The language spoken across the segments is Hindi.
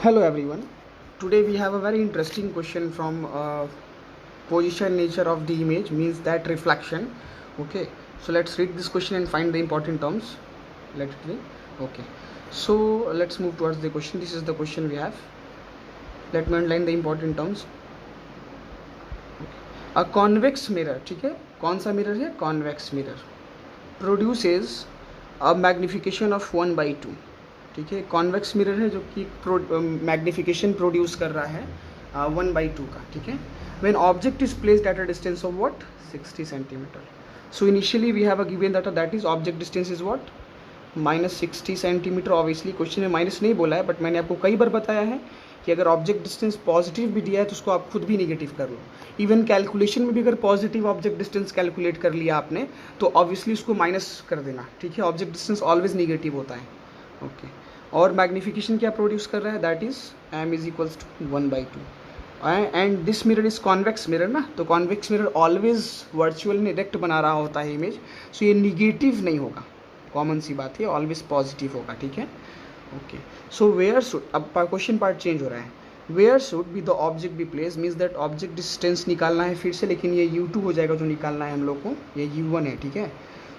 Hello everyone. Today we have a very interesting question from position nature of the image means that reflection. Okay, so let's read this question and find the important terms. Let's read. Okay, so let's move towards the question. This is the question we have. Let me underline the important terms. A convex mirror, ठीक है, कौन सा मिरर है? Convex mirror produces a magnification of 1/2. ठीक है, कॉन्वेक्स मिरर है जो कि मैग्निफिकेशन प्रोड्यूस कर रहा है 1/2 का. ठीक है, when object is placed at a distance of what 60 centimetre. So initially we have a given data that is object distance is what -60 centimetre. Obviously question में माइनस नहीं बोला है, बट मैंने आपको कई बार बताया है कि अगर ऑब्जेक्ट डिस्टेंस पॉजिटिव भी दिया है तो उसको आप खुद भी निगेटिव कर लो. इवन कैलकुलेशन में भी अगर पॉजिटिव ऑब्जेक्ट डिस्टेंस कैलकुलेट कर लिया आपने तो ऑब्वियसली उसको माइनस कर देना. ठीक है, ऑब्जेक्ट डिस्टेंस ऑलवेज निगेटिव होता है. ओके, और मैग्निफिकेशन क्या प्रोड्यूस कर रहा है? That is m is equals to 1/2. And this mirror is convex mirror ना, तो कॉन्वेक्स मिरर ऑलवेज वर्चुअल में डायरेक्ट बना रहा होता है इमेज. सो ये निगेटिव नहीं होगा, कॉमन सी बात है, ऑलवेज पॉजिटिव होगा. ठीक है, ओके. सो वेयर शुड, अब क्वेश्चन पार्ट चेंज हो रहा है. Where should be the object be place means that object distance निकालना है फिर से, लेकिन ये u2 हो जाएगा जो निकालना है हम लोग को, ये u1 है. ठीक है,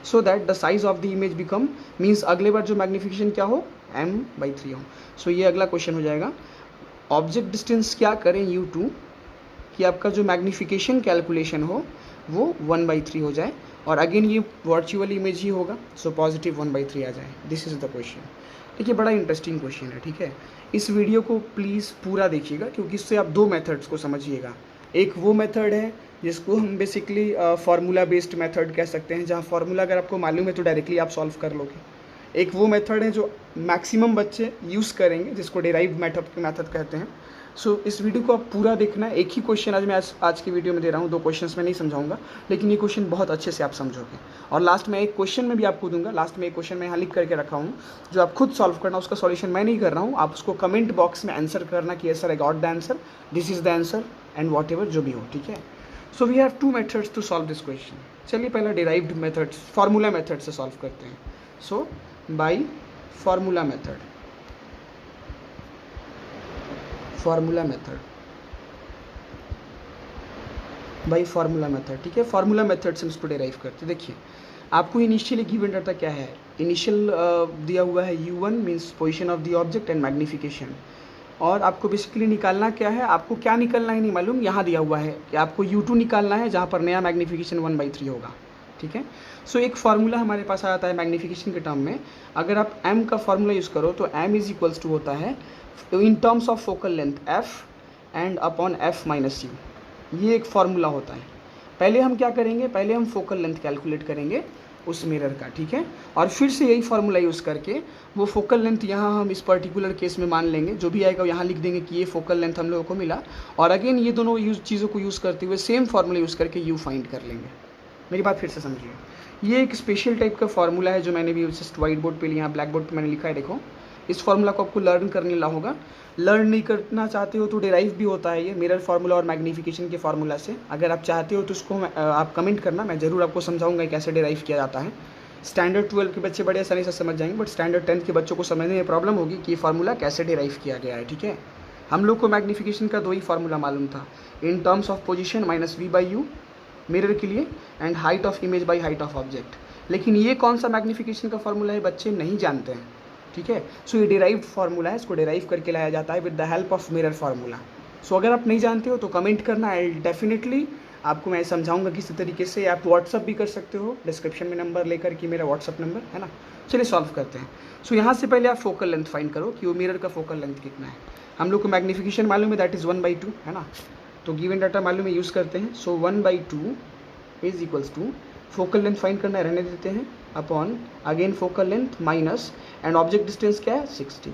so that the size of the image become means अगले बार जो मैग्निफिकेशन क्या हो m/3 हो. सो ये अगला क्वेश्चन हो जाएगा. ऑब्जेक्ट डिस्टेंस क्या करें u2 कि आपका जो मैग्निफिकेशन कैलकुलेशन हो वो 1/3 हो जाए, और अगेन ये वर्चुअल इमेज ही होगा, सो पॉजिटिव 1/3 आ जाए. This is the question. देखिए, बड़ा इंटरेस्टिंग क्वेश्चन है. ठीक है, इस वीडियो को प्लीज़ पूरा देखिएगा क्योंकि इससे आप दो मेथड्स को समझिएगा. एक वो मेथड है जिसको हम बेसिकली फार्मूला बेस्ड मेथड कह सकते हैं, जहाँ फार्मूला अगर आपको मालूम है तो डायरेक्टली आप सॉल्व कर लोगे. एक वो मेथड है जो मैक्सिमम बच्चे यूज़ करेंगे जिसको डेराइव्ड मेथड कहते हैं. सो इस वीडियो को आप पूरा देखना. एक ही क्वेश्चन आज मैं आज की वीडियो में दे रहा हूँ, दो क्वेश्चंस में नहीं समझाऊंगा, लेकिन ये क्वेश्चन बहुत अच्छे से आप समझोगे. और लास्ट में एक क्वेश्चन में भी आपको दूंगा. लास्ट में एक क्वेश्चन मैं यहाँ लिख करके रखा हूँ जो आप खुद सॉल्व करना, उसका सॉल्यूशन मैं नहीं कर रहा हूँ. आप उसको कमेंट बॉक्स में आंसर करना कि sir I got the answer, this is the answer and whatever जो भी हो. ठीक है, so we have two methods to solve this question. चलिए पहला डेराइव्ड मेथड फार्मूला मेथड से सॉल्व करते हैं. So by formula method, formula method by formula method. ठीक है, फार्मूला मेथड से हम इसको डेराइव करते हैं. देखिए, आपको इनिशियली गिवन डाटा क्या है? इनिशियल दिया हुआ है u1 means position of the object and magnification. और आपको बेसिकली निकालना क्या है? आपको क्या निकालना है नहीं मालूम, यहाँ दिया हुआ है कि आपको u2 निकालना है जहाँ पर नया मैग्निफिकेशन 1/3 होगा. ठीक है, सो एक फार्मूला हमारे पास आ जाता है मैग्निफिकेशन के टर्म में. अगर आप m का फार्मूला यूज़ करो तो m इज इक्वल्स टू होता है in terms of focal length f and upon f minus u. ये एक फार्मूला होता है. पहले हम क्या करेंगे? पहले हम फोकल लेंथ कैलकुलेट करेंगे उस मिरर का. ठीक है, और फिर से यही फार्मूला यूज़ करके वो फोकल लेंथ यहाँ हम इस पर्टिकुलर केस में मान लेंगे, जो भी आएगा यहाँ लिख देंगे कि ये फोकल लेंथ हम लोगों को मिला. और अगेन ये दोनों चीज़ों को यूज़ करते हुए सेम फार्मूला यूज़ करके यू फाइंड कर लेंगे. मेरी बात फिर से समझिए, ये एक स्पेशल टाइप का फार्मूला है जो मैंने भी जस्ट व्हाइट बोर्ड पे यहाँ ब्लैक बोर्ड पे मैंने लिखा है. देखो, इस फार्मूला को आपको लर्न करने ला होगा. लर्न नहीं करना चाहते हो तो डेराइव भी होता है ये मिरर फार्मूला और मैग्निफिकेशन के फार्मूला से. अगर आप चाहते हो तो उसको आप कमेंट करना, मैं ज़रूर आपको समझाऊंगा कैसे डेराइव किया जाता है. स्टैंडर्ड 12 के बच्चे बड़े आसानी से समझ जाएंगे, बट स्टैंडर्ड 10 के बच्चों को समझने में प्रॉब्लम होगी कि ये फार्मूला कैसे डेराइव किया गया है. ठीक है, हम लोग को मैग्निफिकेशन का दो ही फार्मूला मालूम था, in terms of position minus v/u mirror के लिए and height of image by height of object. लेकिन ये कौन सा मैग्निफिकेशन का फार्मूला है बच्चे नहीं जानते हैं. ठीक है, सो ये डेराइव्ड फार्मूला है, इसको डेराइव करके लाया जाता है with the help of mirror formula. So अगर आप नहीं जानते हो तो कमेंट करना, आई डेफिनेटली आपको मैं समझाऊंगा किसी तरीके से. आप व्हाट्सअप भी कर सकते हो, डिस्क्रिप्शन में नंबर लेकर कि मेरा व्हाट्सअप नंबर है ना. चलिए सॉल्व करते हैं. सो यहाँ से पहले आप फोकल लेंथ फाइंड करो कि वो मिरर का फोकल लेंथ कितना है. हम लोग को मैग्निफिकेशन मालूम है, दैट इज़ 1/2 है ना, तो गिवन डाटा मालूम है, यूज़ करते हैं. So 1/2 is equals to focal length find करना है, रहने देते हैं, upon again focal length minus and object distance क्या है 60,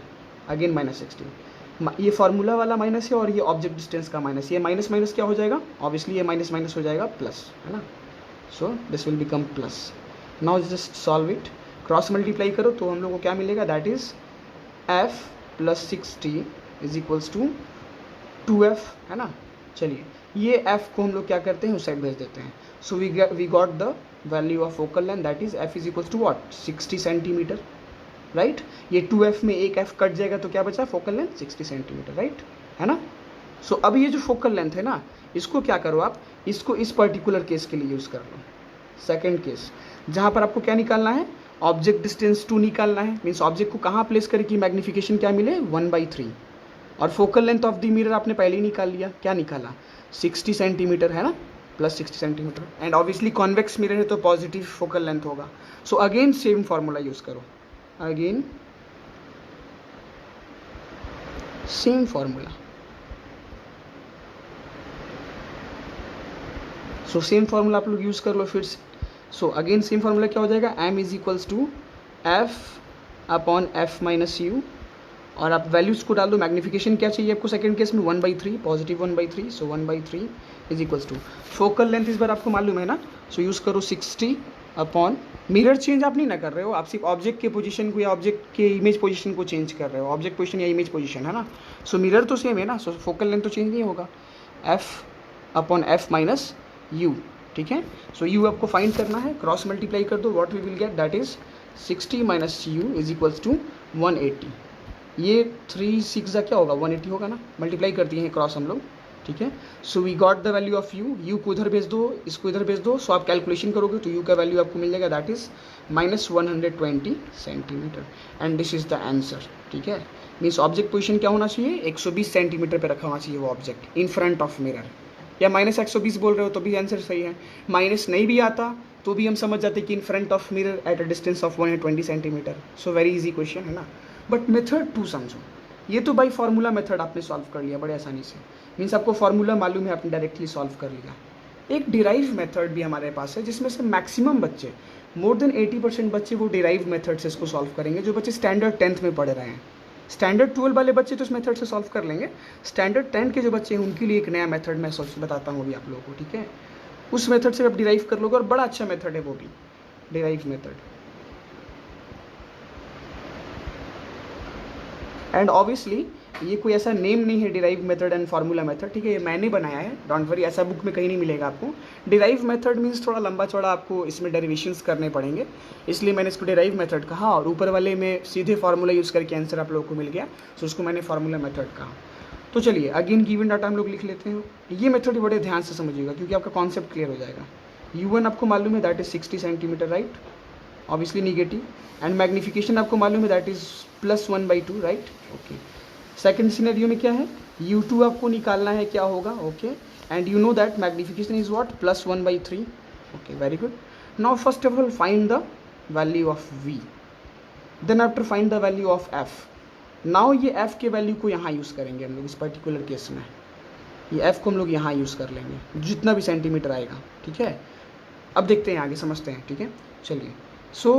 अगेन माइनस 60. ये फार्मूला वाला माइनस है और ये ऑब्जेक्ट डिस्टेंस का माइनस. ये माइनस माइनस क्या हो जाएगा? ऑब्वियसली ये माइनस माइनस हो जाएगा प्लस, है ना. So this will become plus. Now just solve it. Cross multiply करो तो हम लोग को क्या मिलेगा? That is f plus 60 is equals to 2f, है ना. चलिए, ये f को हम लोग क्या करते हैं, उस साइड भेज देते हैं. So we got the value of focal length, that is f is equals to what 60 centimetre. Right. ये 2f में एक f कट जाएगा तो क्या बचा, फोकल लेंथ 60 सेंटीमीटर, राइट, है ना। सो अब ये जो फोकल लेंथ है ना, इसको क्या करो आप, इसको इस पर्टिकुलर केस के लिए यूज़ कर लो, सेकेंड केस, जहाँ पर आपको क्या निकालना है, ऑब्जेक्ट डिस्टेंस 2 निकालना है। मीन्स ऑब्जेक्ट को कहाँ प्लेस करें कि मैग्नीफिकेशन क्या मिले, 1/3, और focal length of the mirror आपने पहले ही निकाल लिया, क्या निकाला, 60 सेंटीमीटर, है ना, plus 60 centimetre. And obviously convex mirror है तो पॉजिटिव फोकल लेंथ होगा। So again same formula use करो, again same formula. So same formula आप लोग यूज़ कर लो फिर से। सो अगेन सेम फॉर्मूला क्या हो जाएगा, m is equals to F upon F minus U, और आप वैल्यूज़ को डाल दो। मैग्नीफिकेशन क्या चाहिए आपको सेकंड केस में, 1/3, positive 1/3, so 1/3 is equals to focal length इस बार आपको मालूम है ना, सो यूज़ करो 60 अपॉन, मिरर चेंज आप नहीं ना कर रहे हो, आप सिर्फ ऑब्जेक्ट के पोजीशन को या ऑब्जेक्ट के इमेज पोजीशन को चेंज कर रहे हो, ऑब्जेक्ट पोजीशन या इमेज पोजीशन, है ना। सो मिरर तो सेम है ना, सो फोकल लेंथ तो चेंज नहीं होगा, F upon F minus you, ठीक है। सो यू आपको फाइंड करना है, क्रॉस मल्टीप्लाई कर दो, what we will get, that is 60 minus U is equals to 180। ये 3 6 क्या होगा, 180 होगा ना, मल्टीप्लाई कर दिए हैं क्रॉस हम लोग, ठीक है। So we got the value of U को इधर भेज दो, इसको इधर भेज दो, सो आप कैलकुलेशन करोगे तो यू का वैल्यू आपको मिल जाएगा, that is -120 centimetre, and this is the answer, ठीक है। मीन्स ऑब्जेक्ट पोजिशन क्या होना चाहिए, 120 सेंटीमीटर पर रखा होना चाहिए वो object in front of mirror, या -120 बोल रहे हो तो भी आंसर सही है, माइनस नहीं भी आता तो भी हम समझ जाते कि in front of mirror at a distance of 120 centimetre. So very easy question है ना। बट मेथड 2 समझो, ये तो बाई फार्मूला मेथड आपने सॉल्व कर लिया बड़े आसानी से, मीन्स आपको फार्मूला मालूम है, आपने डायरेक्टली सॉल्व कर लिया। एक डिराइव मेथड भी हमारे पास है जिसमें से मैक्सिमम बच्चे, मोर देन 80% बच्चे वो डिराइव मेथड से इसको सॉल्व करेंगे, जो बच्चे स्टैंडर्ड 10th में पढ़ रहे हैं। स्टैंडर्ड 12 वाले बच्चे तो इस मेथड से सॉल्व कर लेंगे, स्टैंडर्ड 10 के जो बच्चे हैं उनके लिए एक नया मेथड मैं सोच बताता हूँ अभी आप लोगों को, ठीक है। उस मेथड से आप डिराइव कर लोगे और बड़ा अच्छा मेथड है वो भी, डिराइव मेथड। एंड ऑब्वियसली ये कोई ऐसा नेम नहीं है derive method and formula method, ठीक है, ये मैंने बनाया है, डोंट वरी, ऐसा बुक में कहीं नहीं मिलेगा आपको। डिराइव मेथड मीन्स थोड़ा लंबा चौड़ा आपको इसमें डेरिवेशंस करने पड़ेंगे, इसलिए मैंने इसको डिराइव मेथड कहा, और ऊपर वाले में सीधे फार्मूला यूज़ करके आंसर आप लोगों को मिल गया, सो उसको मैंने फार्मूला मेथड कहा। तो चलिए अगेन गिवन डाटा हम लोग लिख लेते हैं। ये मेथड बड़े ध्यान से समझिएगा क्योंकि आपका कॉन्सेप्ट क्लियर हो जाएगा। U1 आपको मालूम है, that is 60 centimetre, right, obviously negative, and magnification आपको मालूम है, that is +1/2, right, okay. Second scenario में क्या है, U2 आपको निकालना है, क्या होगा, okay, and you know that magnification is what, +1/3, okay, very good. Now first of all find the value of V, then after find the value of F। Now ये F के वैल्यू को यहाँ यूज़ करेंगे हम लोग इस पर्टिकुलर केस में, ये F को हम लोग यहाँ यूज़ कर लेंगे जितना भी सेंटीमीटर आएगा, ठीक है। अब देखते हैं आगे, समझते हैं, ठीक है, चलिए। सो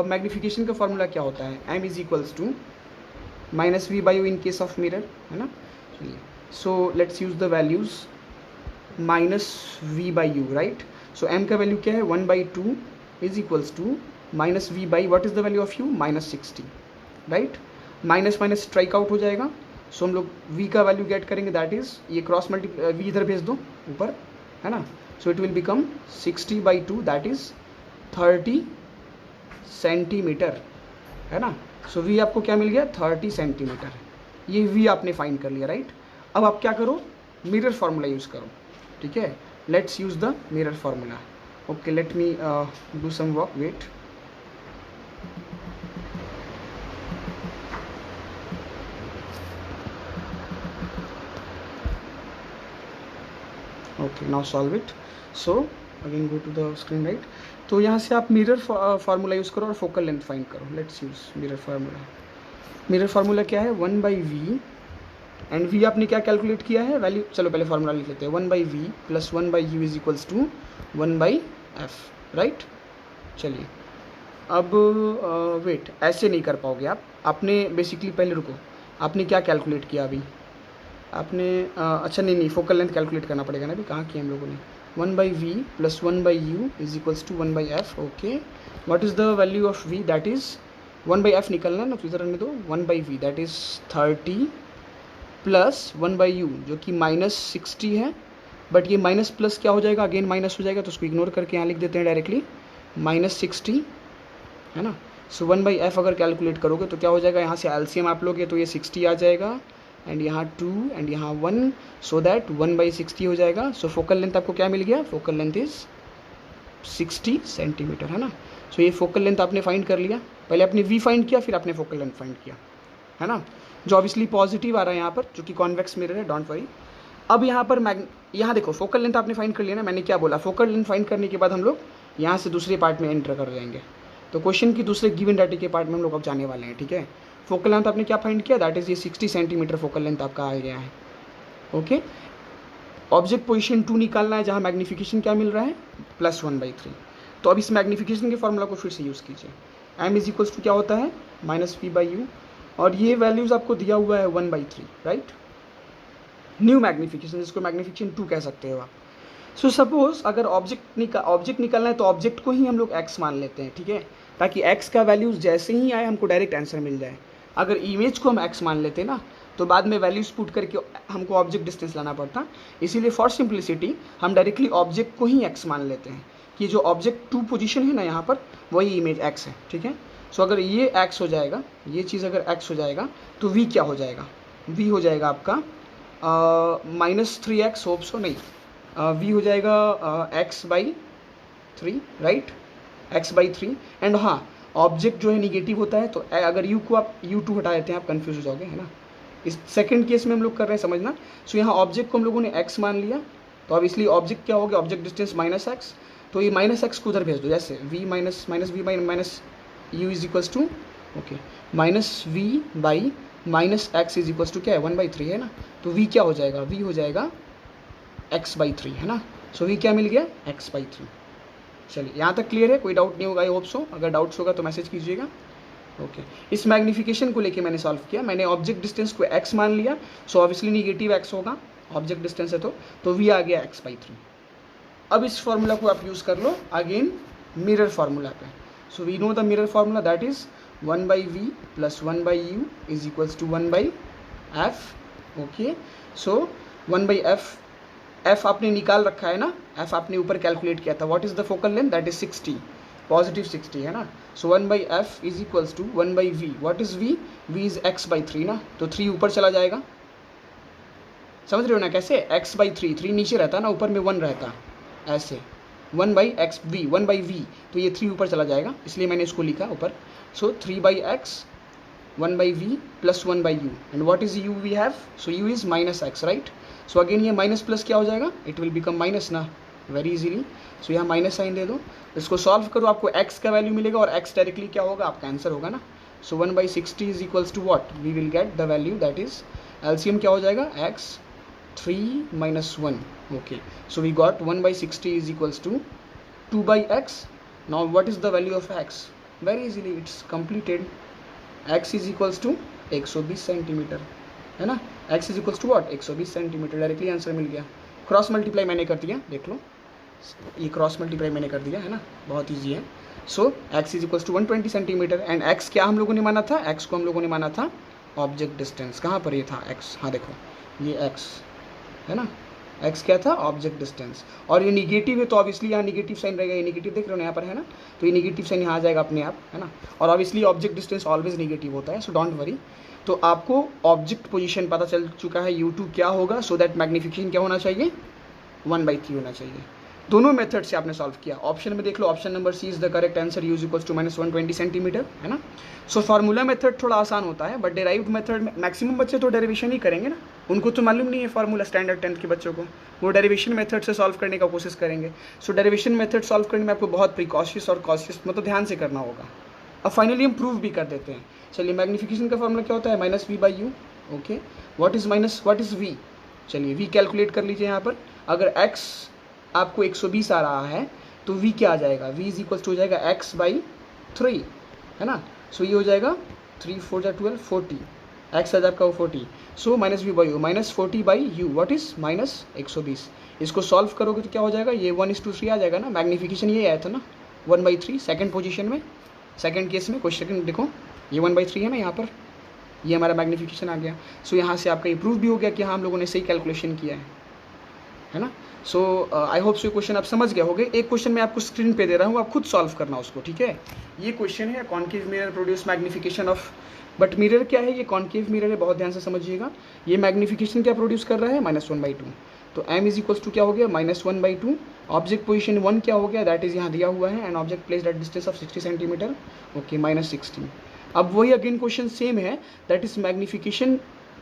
मैग्नीफिकेशन का फॉर्मूला क्या होता है, m is equals to -v/u in case of mirror, है ना। चलिए, so let's use the values, -v/u, right. So m का वैल्यू क्या है, 1/2 is equals to -v/, what is the value of u, -60, right. Minus minus strike out हो जाएगा, सो हम लोग v का वैल्यू गेट करेंगे, दैट इज, ये क्रॉस मल्टी v इधर भेज दो ऊपर, है ना। So it will become 60/2, that is 30 centimetre, है ना। सो v आपको क्या मिल गया, 30 सेंटीमीटर, ये v आपने फाइंड कर लिया, राइट। अब आप क्या करो, मिरर फार्मूला यूज़ करो, ठीक है। Let's use the mirror formula, okay, let me do some work, wait. Okay, now solve it. So again go to the screen, right. तो यहाँ से आप मिरर फार्मूला यूज़ करो और फोकल लेंथ फाइंड करो। Let's use mirror formula. Mirror formula क्या है, 1/v, एंड v आपने क्या कैलकुलेट किया है वैल्यू, चलो पहले फार्मूला लिख लेते हैं, 1/v + 1/u is equals to 1/f, right. चलिए अब वेट, ऐसे नहीं कर पाओगे आप, आपने बेसिकली पहले रुको, आपने क्या कैलकुलेट किया अभी, आपने अच्छा नहीं फोकल लेंथ कैलकुलेट करना पड़ेगा ना, अभी कहाँ किया हम लोगों ने। 1/v + 1/u is equals to 1/f, okay. What is the value of v, that is 1/f निकलना है ना, तो इधर रहने दो, 1/v दैट इज़ 30 + 1/u जो कि -60 है, बट ये माइनस प्लस क्या हो जाएगा, अगेन माइनस हो जाएगा, तो उसको इग्नोर करके यहाँ लिख देते हैं डायरेक्टली, -60, है ना। सो 1/f अगर कैलकुलेट करोगे तो क्या हो जाएगा, यहाँ से एलसीएम आप लोगे तो ये 60 आ जाएगा, एंड यहाँ 2 एंड यहाँ 1, सो दैट 1/60 हो जाएगा। सो फोकल लेंथ आपको क्या मिल गया, फोकल लेंथ इज 60 सेंटीमीटर, है ना। सो ये फोकल लेंथ आपने फाइंड कर लिया, पहले आपने वी फाइंड किया फिर आपने फोकल लेंथ फाइंड किया, है ना, जो ऑब्वियसली पॉजिटिव आ रहा है यहाँ पर, जो कि कॉन्वेक्स मिरर है, डोंट वरी। अब यहाँ पर यहाँ देखो फोकल लेंथ आपने फाइंड कर लिया ना, मैंने क्या बोला, फोकल लेंथ फाइंड करने के बाद हम लोग यहाँ से दूसरे पार्ट में एंटर कर जाएंगे। तो क्वेश्चन की दूसरे गिवन डाटा के पार्ट में हम लोग अब जाने वाले हैं, ठीक है। फोकल लेंथ आपने क्या फाइंड किया, दैट इज ये 60 सेंटीमीटर फोकल लेंथ आपका आ गया है, ओके। ऑब्जेक्ट पोजीशन 2 निकालना है, जहाँ मैग्नीफिकेशन क्या मिल रहा है, +1/3। तो अब इस मैग्नीफिकेशन के फॉर्मूला को फिर से यूज़ कीजिए, m इज इक्वल्स टू क्या होता है, -v/u, और ये वैल्यूज़ आपको दिया हुआ है 1/3, राइट। न्यू मैग्नीफिकेशन, जिसको मैग्नीफिकेशन 2 कह सकते हो आप। सो सपोज अगर ऑब्जेक्ट निकालना है तो ऑब्जेक्ट को ही हम लोग x मान लेते हैं, ठीक है, ताकि x का वैल्यूज जैसे ही आए हमको डायरेक्ट आंसर मिल जाए। अगर इमेज को हम x मान लेते ना तो बाद में वैल्यूज पुट करके हमको ऑब्जेक्ट डिस्टेंस लाना पड़ता, इसीलिए फॉर सिंप्लिसिटी हम डायरेक्टली ऑब्जेक्ट को ही x मान लेते हैं, कि जो ऑब्जेक्ट 2 पोजीशन है ना यहाँ पर वही इमेज x है, ठीक है। सो अगर ये x हो जाएगा, ये चीज़ अगर x हो जाएगा तो v क्या हो जाएगा, v हो जाएगा आपका -3x, होप सो नहीं, v हो जाएगा x/3, राइट, x/3। एंड हाँ, ऑब्जेक्ट जो है निगेटिव होता है, तो अगर u को आप u2 हटा देते हैं आप कंफ्यूज हो जाओगे, है ना। इस सेकंड केस में हम लोग कर रहे हैं, समझना। सो यहाँ ऑब्जेक्ट को हम लोगों ने x मान लिया, तो अब इसलिए ऑब्जेक्ट क्या हो गया, ऑब्जेक्ट डिस्टेंस -x, तो ये -x को उधर भेज दो, जैसे v minus u is equals to, okay, -v/ -x is equals to क्या है, 1/3, है ना। तो v क्या हो जाएगा, v हो जाएगा x/3, है ना। सो v क्या मिल गया, x/3। चलिए यहाँ तक क्लियर है, कोई डाउट नहीं होगा, आई होप सो। अगर डाउट्स होगा तो मैसेज कीजिएगा, ओके। इस मैग्नीफिकेशन को लेके मैंने सॉल्व किया, मैंने ऑब्जेक्ट डिस्टेंस को x मान लिया, सो ऑब्वियसली निगेटिव x होगा, ऑब्जेक्ट डिस्टेंस है तो v आ गया x/3। अब इस फॉर्मूला को आप यूज़ कर लो अगेन मिरर फार्मूला पे। So we know the mirror formula, that is 1/v + 1/u is equals to 1/f, okay. So 1/f, f आपने निकाल रखा है ना, f आपने ऊपर कैलकुलेट किया था, what is the focal length, that is 60, positive 60, है ना। So 1/f is equals to 1/v, what is v, v is x/3 ना, तो 3 ऊपर चला जाएगा, समझ रहे हो ना कैसे, x/3, 3 नीचे रहता ना, ऊपर में 1 रहता, ऐसे 1/v, तो ये 3 ऊपर चला जाएगा, इसलिए मैंने इसको लिखा ऊपर। So 3/x 1/v + 1/u, and what is u we have, so u is -x, right. So again ये माइनस प्लस क्या हो जाएगा, इट विल बिकम माइनस ना, वेरी इजीली। सो यहाँ माइनस साइन दे दो, इसको सॉल्व करो, आपको x का वैल्यू मिलेगा, और x डायरेक्टली क्या होगा, आपका आंसर होगा ना। So 1/60 is equals to what, we will get the value, that is LCM क्या हो जाएगा, x 3 - 1, okay. So we got 1/60 is equals to 2/x. Now what is the value of x? Very easily it's completed. x is equals to 120 centimetre, है ना। x is equals to what, 120 centimetre, directly answer मिल गया। क्रॉस मल्टीप्लाई मैंने कर दिया, देख लो, ये क्रॉस मल्टीप्लाई मैंने कर दिया, है ना, बहुत ईजी है। सो x is equals to 120 centimetre, and x क्या हम लोगों ने माना था, x को हम लोगों ने माना था ऑब्जेक्ट डिस्टेंस, कहाँ पर ये था x, हाँ देखो ये x है ना, x क्या था, ऑब्जेक्ट डिस्टेंस, और ये निगेटिव है तो ऑब्वियसली यहाँ निगेटिव साइन रहेगा, ये निगेटिव देख रहे हो ना यहाँ पर, है ना, तो ये निगेटिव साइन यहाँ आ जाएगा अपने आप, है ना, और obviously object distance always negative होता है, सो डोंट वरी। तो आपको ऑब्जेक्ट पोजीशन पता चल चुका है, u2 क्या होगा, सो दैट मैग्नीफिकेशन क्या होना चाहिए, 1/3 होना चाहिए। दोनों मेथड से आपने सॉल्व किया, ऑप्शन में देख लो, option number c is the correct answer, u equals to -120 centimetre, है ना। सो फार्मूला मेथड थोड़ा आसान होता है, बट डेराइव्ड मेथड में मैक्सिमम बच्चे तो डेरिवेशन ही करेंगे ना, उनको तो मालूम नहीं है फार्मूला, स्टैंडर्ड 10th के बच्चों को, वो डेरिवेशन मेथड से सॉल्व करने का कोशिश करेंगे। सो डेरिवेशन मेथड सॉल्व करने में आपको बहुत प्रिकॉशियस और कॉशियस मतलब ध्यान से करना होगा। अब फाइनली हम प्रूव भी कर देते हैं। चलिए मैग्नीफिकेशन का फार्मूला क्या होता है, -v/u, okay. What is v, चलिए v कैलकुलेट कर लीजिए यहाँ पर। अगर x आपको 120 आ रहा है तो v क्या आ जाएगा, v इज इक्वल्स टू हो जाएगा x/3, है ना। सो ये हो जाएगा 3 × 4 = 12, 40, x आ आपका वो 40। सो -v/u -40/u, व्हाट इज -120। इसको सॉल्व करोगे तो क्या हो जाएगा, ये 1:3 आ जाएगा ना, मैग्नीफिकेशन ये आया था ना 1/3 सेकेंड पोजीशन में, सेकेंड केस में क्वेश्चन देखो ये 1/3 है ना यहाँ पर, ये हमारा मैग्नीफिकेशन आ गया। सो यहाँ से आपका ये प्रूफ भी हो गया कि हाँ हम लोगों ने सही कैलकुलेशन किया है ना। सो आई होप सो ये क्वेश्चन आप समझ गए होंगे। एक क्वेश्चन मैं आपको स्क्रीन पे दे रहा हूँ, आप खुद सॉल्व करना उसको, ठीक है। ये क्वेश्चन है concave mirror produce magnification of, but mirror क्या है, ये कॉन्केव मिरर है, बहुत ध्यान से समझिएगा। ये मैग्निफिकेशन क्या प्रोड्यूस कर रहा है, -1/2। तो m इज इक्वल्स टू क्या हो गया, -1/2। ऑब्जेक्ट पोजिशन 1 क्या हो गया, दैट इज यहाँ दिया हुआ है, and object placed at distance of 60 centimetre, okay, -16। अब वही अगेन क्वेश्चन सेम है, दैट इज मैग्निफिकेशन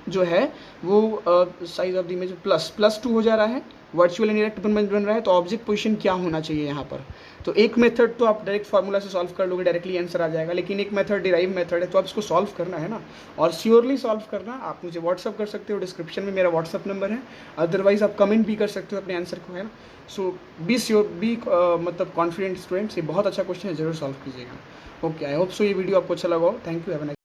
जो है वो साइज ऑफ द इमेज +2 हो जा रहा है, वर्चुअल इनडायरेक्ट बन रहा है, तो ऑब्जेक्ट पोजीशन क्या होना चाहिए यहाँ पर। तो एक मेथड तो आप डायरेक्ट फार्मूला से सॉल्व कर लोगे, डायरेक्टली आंसर आ जाएगा, लेकिन एक मेथड डिराइव मेथड है, तो आप इसको सॉल्व करना है ना, और श्योरली सॉल्व करना। आप मुझे व्हाट्सअप कर सकते हो, डिस्क्रिप्शन में मेरा व्हाट्सअप नंबर है, अदरवाइज आप कमेंट भी कर सकते हो अपने आंसर को, है ना। सो बी श्योर, बी मतलब कॉन्फिडेंट स्टूडेंट्स, ये बहुत अच्छा क्वेश्चन है, जरूर सॉल्व कीजिएगा। ओके, आई होप सो ये वीडियो आपको अच्छा लगा हो। Thank you, have a nice